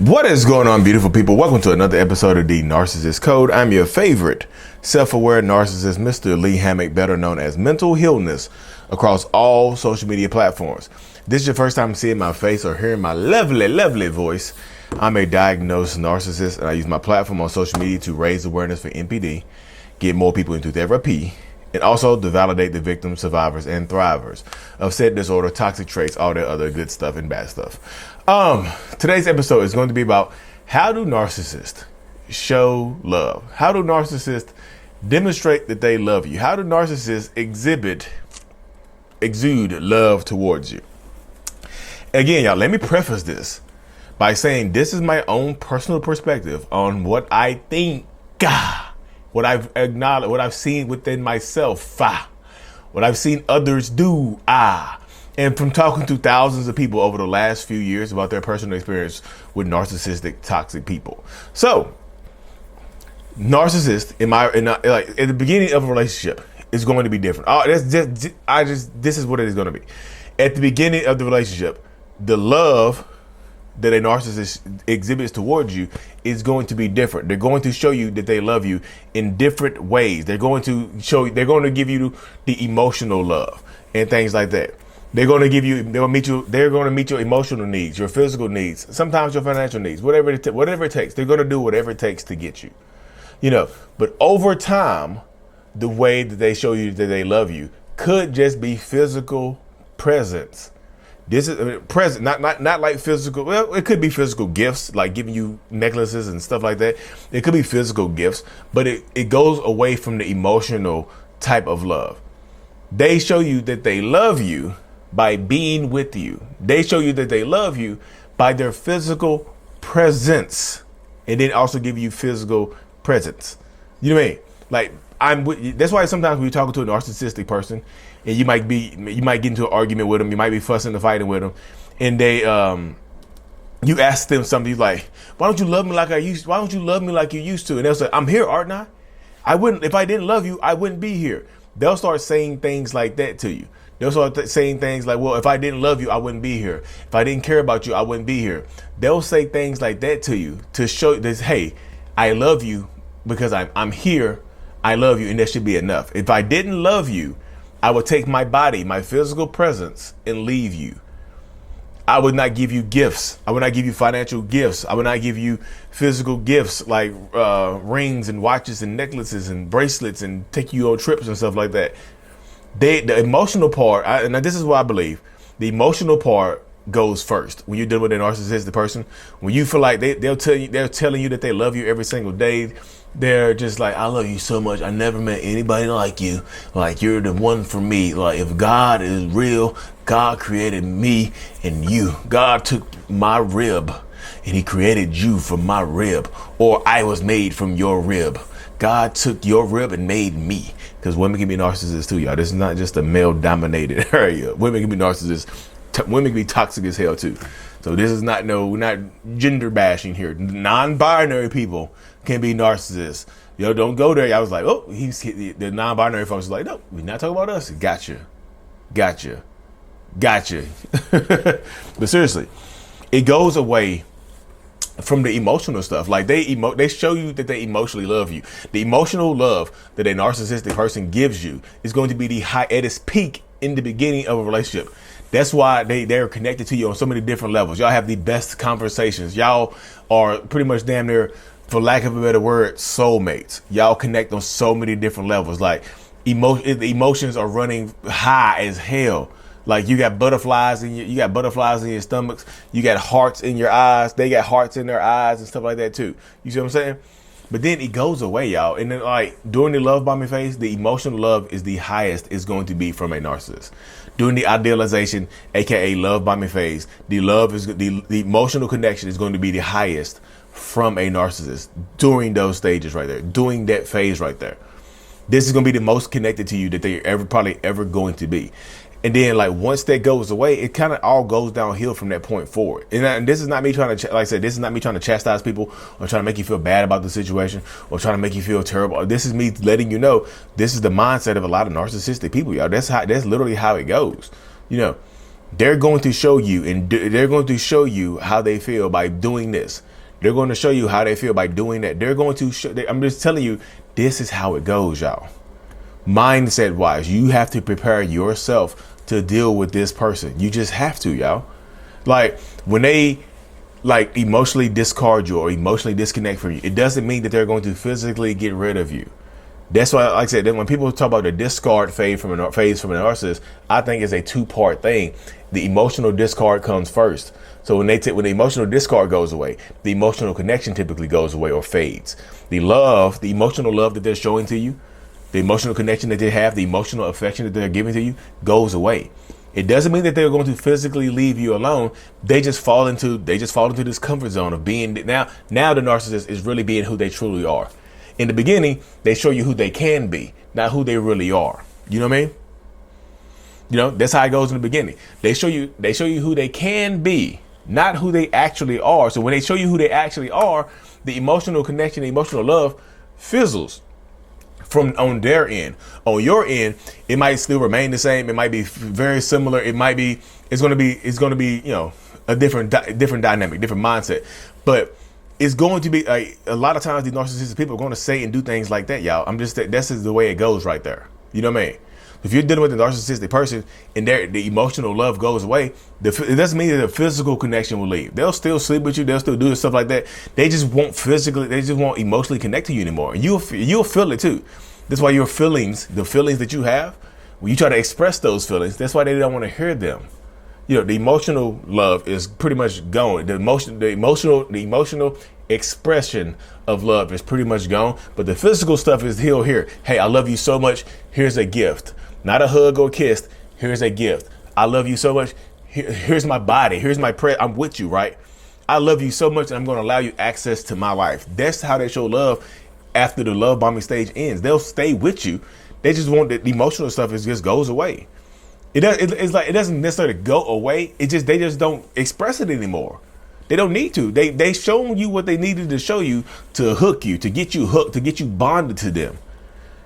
What is going on, beautiful people? Welcome to another episode of the Narcissists Code. I'm your favorite self-aware narcissist, Mr. Lee Hammock, better known as Mental Healness, across all social media platforms. This is your first time seeing my face or hearing my lovely voice. I'm a diagnosed narcissist, and I use my platform on social media to raise awareness for NPD, get more people into therapy, and also to validate the victims, survivors, and thrivers of said disorder, toxic traits, all that other good stuff and bad stuff. Today's episode is going to be about how do narcissists show love? How do narcissists demonstrate that they love you? How do narcissists exude love towards you? Again, y'all, let me preface this by saying this is my own personal perspective on what I think, what I've acknowledged, what I've seen within myself, what I've seen others do, and from talking to thousands of people over the last few years about their personal experience with narcissistic, toxic people. So, narcissist, at the beginning of a relationship, is going to be different. This is what it is going to be. At the beginning of the relationship, the love that a narcissist exhibits towards you is going to be different. They're going to show you that they love you in different ways. They're going to give you the emotional love and things like that. They're going to meet your emotional needs, your physical needs, sometimes your financial needs, whatever it takes. They're going to do whatever it takes to get you, but over time, the way that they show you that they love you could just be physical presence. This is present, not like physical. Well, it could be physical gifts, like giving you necklaces and stuff like that. It could be physical gifts, but it goes away from the emotional type of love. They show you that they love you by being with you. They show you that they love you by their physical presence, and then also give you physical presence. You know what I mean? That's why sometimes when you're talking to a narcissistic person, and you might get into an argument with them, you might be fussing and fighting with them, and they you ask them something, you're like, why don't you love me like why don't you love me like you used to? And they'll say, I'm here, aren't I? If I didn't love you, I wouldn't be here. They'll start saying things like that to you. They'll start saying things like, well, if I didn't love you, I wouldn't be here. If I didn't care about you, I wouldn't be here. They'll say things like that to you to show this, hey, I love you because I'm here. I love you, and that should be enough. If I didn't love you, I would take my body, my physical presence, and leave you. I would not give you gifts. I would not give you financial gifts. I would not give you physical gifts like rings and watches and necklaces and bracelets and take you on trips and stuff like that. The emotional part, and this is what I believe, the emotional part goes first. When you're dealing with a narcissistic person, when you feel like they're telling you that they love you every single day, they're just like, I love you so much. I never met anybody like you. Like, you're the one for me. Like, if God is real, God created me and you. God took my rib and he created you from my rib, or I was made from your rib. God took your rib and made me. Because women can be narcissists too, y'all. This is not just a male-dominated area. Women can be narcissists. Women can be toxic as hell too. So this is we're not gender bashing here. Non-binary people can be narcissists. Don't go there. I was like, oh, the non-binary folks are like, no, we're not talking about us. Gotcha. But seriously, it goes away from the emotional stuff. Like they show you that they emotionally love you. The emotional love that a narcissistic person gives you is going to be at its peak in the beginning of a relationship. That's why they're connected to you on so many different levels. Y'all have the best conversations. Y'all are pretty much damn near, for lack of a better word, soulmates. Y'all connect on so many different levels. Like the emotions are running high as hell. Like you got butterflies in your stomachs. You got hearts in your eyes. They got hearts in their eyes and stuff like that too. You see what I'm saying? But then it goes away, y'all. And then during the love bombing phase, the emotional love is the highest it's going to be from a narcissist. During the idealization, aka love bombing phase, the emotional connection is going to be the highest from a narcissist during those stages right there, during that phase right there. This is going to be the most connected to you that they're probably ever going to be. And then once that goes away, it kind of all goes downhill from that point forward. And this is not me trying to, like I said, this is not me trying to chastise people or trying to make you feel bad about the situation or trying to make you feel terrible. This is me letting you know this is the mindset of a lot of narcissistic people, y'all. That's literally how it goes. they're going to show you, and they're going to show you how they feel by doing this. They're going to show you how they feel by doing that. They're going to show, I'm just telling you, this is how it goes, y'all. Mindset wise, you have to prepare yourself to deal with this person. You just have to, y'all. Like when they like emotionally discard you or emotionally disconnect from you, it doesn't mean that they're going to physically get rid of you. That's why, like I said, when people talk about the discard phase from a narcissist, I think it's a two-part thing. The emotional discard comes first. So when the emotional discard goes away, the emotional connection typically goes away or fades. The emotional love that they're showing to you, the emotional connection that they have, the emotional affection that they're giving to you goes away. It doesn't mean that they're going to physically leave you alone. They just fall into this comfort zone of being now the narcissist is really being who they truly are. In the beginning, they show you who they can be, not who they really are. You know what I mean? You know, that's how it goes in the beginning. They show you who they can be, not who they actually are. So when they show you who they actually are, the emotional connection, the emotional love fizzles from on their end. On your end, it might still remain the same. It might be very similar. It's going to be, you know, a different dynamic, different mindset. But it's going to be a lot of times these narcissistic people are going to say and do things like that, y'all. That's just the way it goes right there. You know what I mean? If you're dealing with a narcissistic person and the emotional love goes away, it doesn't mean that the physical connection will leave. They'll still sleep with you. They'll still do stuff like that. They just won't emotionally connect to you anymore. You'll feel it too. That's why the feelings that you have, when you try to express those feelings, that's why they don't want to hear them. You know, the emotional love is pretty much gone. The emotional expression of love is pretty much gone. But the physical stuff is still here. Hey, I love you so much. Here's a gift. Not a hug or kiss. Here's a gift. I love you so much. Here's my body. Here's my prayer. I'm with you, right? I love you so much, and I'm going to allow you access to my life. That's how they show love after the love bombing stage ends. They'll stay with you. They just want the emotional stuff just goes away. It's like it doesn't necessarily go away. They just don't express it anymore. They don't need to. They shown you what they needed to show you to hook you, to get you hooked, to get you bonded to them.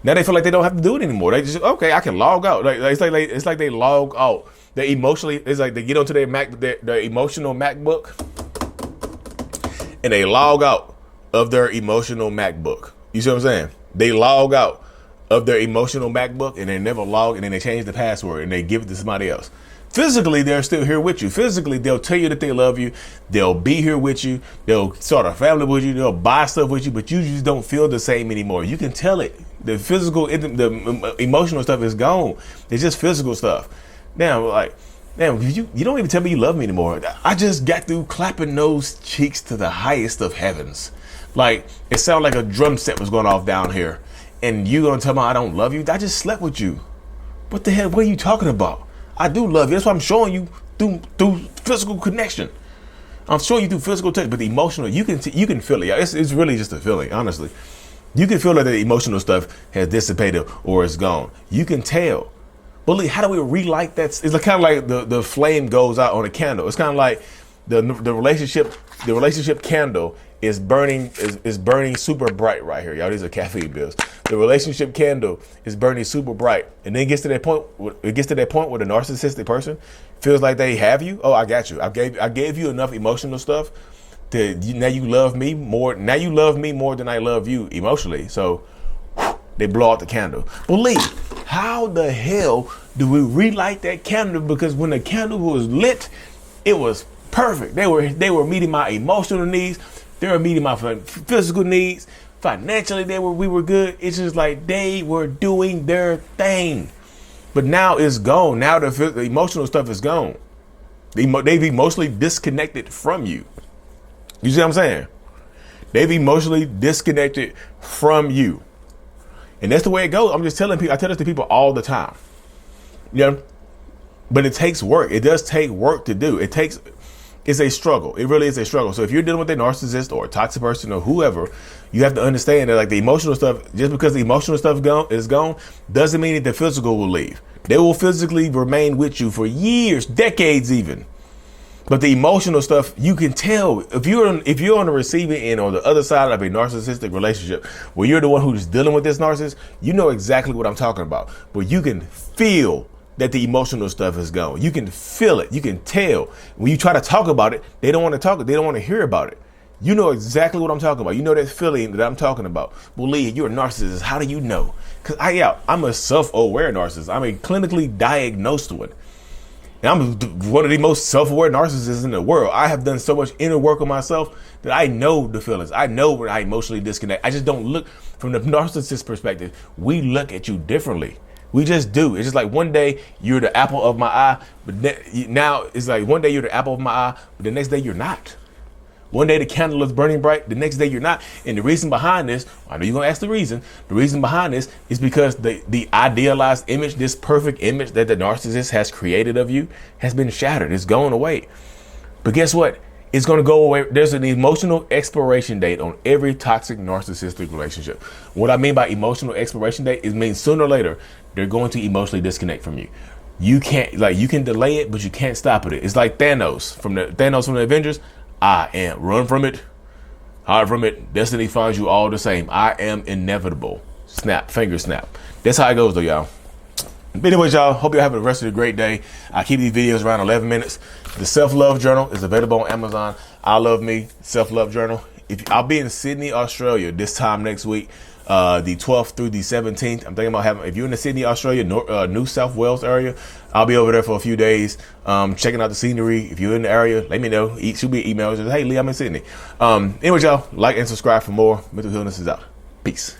Now they feel like they don't have to do it anymore. They just, okay, I can log out. It's like they log out. It's like they get onto their emotional MacBook and they log out of their emotional MacBook. You see what I'm saying? They log out of their emotional MacBook and they never log, and then they change the password and they give it to somebody else. Physically, they're still here with you. Physically, they'll tell you that they love you. They'll be here with you. They'll start a family with you. They'll buy stuff with you, but you just don't feel the same anymore. You can tell it. The physical, the emotional stuff is gone. It's just physical stuff. Now, like, damn, you don't even tell me you love me anymore. I just got through clapping those cheeks to the highest of heavens. Like, it sounded like a drum set was going off down here. And you gonna tell me I don't love you? I just slept with you. What the hell? What are you talking about? I do love you. That's why I'm showing you through physical connection. I'm showing you through physical touch, but the emotional, you can feel it. It's really just a feeling, honestly. You can feel that the emotional stuff has dissipated or it's gone. You can tell. But how do we relight that? It's kind of like the flame goes out on a candle. It's kind of like the relationship candle is burning super bright right here, y'all. These are caffeine bills. The relationship candle is burning super bright, and then it gets to that point where the narcissistic person feels like they have you. Oh, I got you. I gave you enough emotional stuff now you love me more. Now you love me more than I love you emotionally. So they blow out the candle. Believe, how the hell do we relight that candle? Because when the candle was lit, it was perfect. They were meeting my emotional needs. They were meeting my physical needs. Financially, we were good. It's just like they were doing their thing. But now it's gone. Now the emotional stuff is gone. They've emotionally disconnected from you. You see what I'm saying? They've emotionally disconnected from you. And that's the way it goes. I'm just telling people. I tell this to people all the time. You know? But it takes work. It does take work to do. It's a struggle. It really is a struggle. So if you're dealing with a narcissist or a toxic person or whoever, you have to understand that, like, the emotional stuff, just because the emotional stuff is gone, doesn't mean that the physical will leave. They will physically remain with you for years, decades even. But the emotional stuff, you can tell if you're on the receiving end or the other side of a narcissistic relationship where you're the one who's dealing with this narcissist, you know exactly what I'm talking about. But you can feel that the emotional stuff is gone. You can feel it. You can tell. When you try to talk about it, they don't want to talk. They don't want to hear about it. You know exactly what I'm talking about. You know that feeling that I'm talking about. Well, Lee, you're a narcissist. How do you know? Because I'm a self-aware narcissist. I'm a clinically diagnosed one. And I'm one of the most self-aware narcissists in the world. I have done so much inner work on myself that I know the feelings. I know when I emotionally disconnect. I just don't look from the narcissist perspective. We look at you differently. We just do. It's just like one day you're the apple of my eye, but now it's like one day you're the apple of my eye, but the next day you're not. One day the candle is burning bright, the next day you're not. And the reason behind this, I know you're gonna ask the reason. The reason behind this is because the idealized image, this perfect image that the narcissist has created of you has been shattered. It's going away. But guess what? It's gonna go away. There's an emotional expiration date on every toxic narcissistic relationship. What I mean by emotional expiration date is means sooner or later, they're going to emotionally disconnect from you. You can't, you can delay it, but you can't stop it. It's like Thanos from the Avengers. I am. Run from it. Hide from it. Destiny finds you all the same. I am inevitable. Snap. Finger snap. That's how it goes though, y'all. But anyways, y'all, hope you're having the rest of a great day. I keep these videos around 11 minutes. The Self-Love Journal is available on Amazon. I Love Me Self-Love Journal. I'll be in Sydney, Australia this time next week, the 12th through the 17th. I'm thinking about having, if you're in the Sydney, Australia, New South Wales area, I'll be over there for a few days, checking out the scenery. If you're in the area, let me know. Shoot me an email. Just, hey, Lee, I'm in Sydney. Anyways, y'all, like and subscribe for more. Mental Healness is out. Peace.